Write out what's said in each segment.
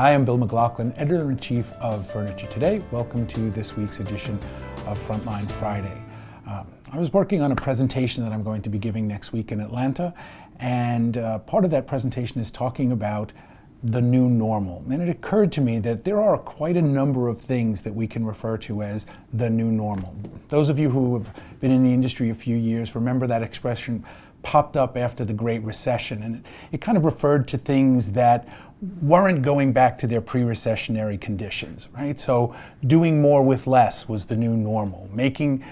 Hi, I'm Bill McLaughlin, Editor-in-Chief of Furniture Today. Welcome to this week's edition of Frontline Friday. I was working on a presentation that I'm going to be giving next week in Atlanta, and part of that presentation is talking about the new normal. And it occurred to me that there are quite a number of things that we can refer to as the new normal. Those of you who have been in the industry a few years remember that expression popped up after the Great Recession, and it kind of referred to things that weren't going back to their pre-recessionary conditions, right? So doing more with less was the new normal. Making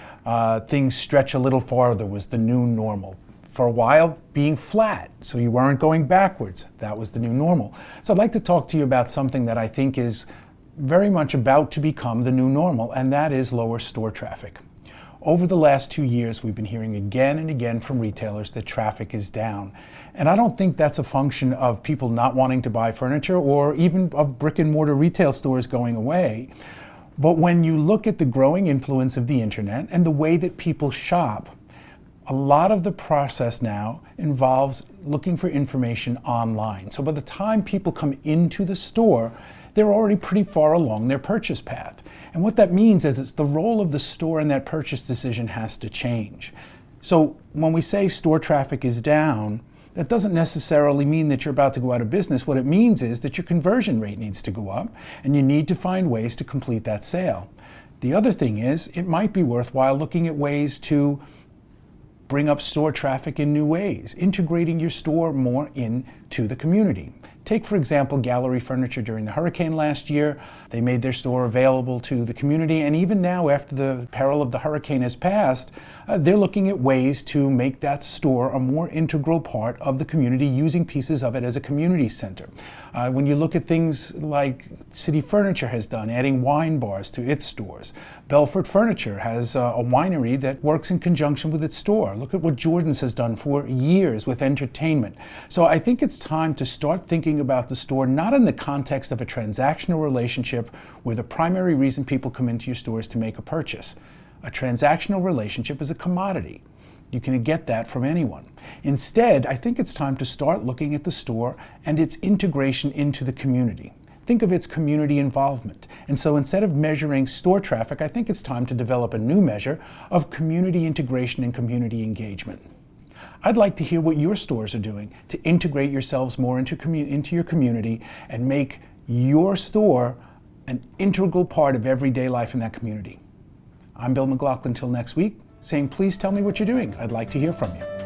things stretch a little farther was the new normal. For a while, being flat, so you weren't going backwards, that was the new normal. So I'd like to talk to you about something that I think is very much about to become the new normal, and that is lower store traffic. Over the last 2 years, we've been hearing again and again from retailers that traffic is down. And I don't think that's a function of people not wanting to buy furniture or even of brick and mortar retail stores going away. But when you look at the growing influence of the internet and the way that people shop, a lot of the process now involves looking for information online. So by the time people come into the store, they're already pretty far along their purchase path. And what that means is the role of the store in that purchase decision has to change. So when we say store traffic is down, that doesn't necessarily mean that you're about to go out of business. What it means is that your conversion rate needs to go up, and you need to find ways to complete that sale. The other thing is, it might be worthwhile looking at ways to bring up store traffic in new ways, integrating your store more into the community. Take, for example, Gallery Furniture during the hurricane last year. They made their store available to the community, and even now, after the peril of the hurricane has passed, they're looking at ways to make that store a more integral part of the community, using pieces of it as a community center. When you look at things like City Furniture has done, adding wine bars to its stores. Belfort Furniture has a winery that works in conjunction with its store. Look at what Jordan's has done for years with entertainment. So I think it's time to start thinking about the store not in the context of a transactional relationship where the primary reason people come into your store is to make a purchase. A transactional relationship is a commodity. You can get that from anyone. Instead, I think it's time to start looking at the store and its integration into the community. Think of its community involvement. And so instead of measuring store traffic, I think it's time to develop a new measure of community integration and community engagement. I'd like to hear what your stores are doing to integrate yourselves more into your community and make your store an integral part of everyday life in that community. I'm Bill McLaughlin. Till next week, saying please tell me what you're doing. I'd like to hear from you.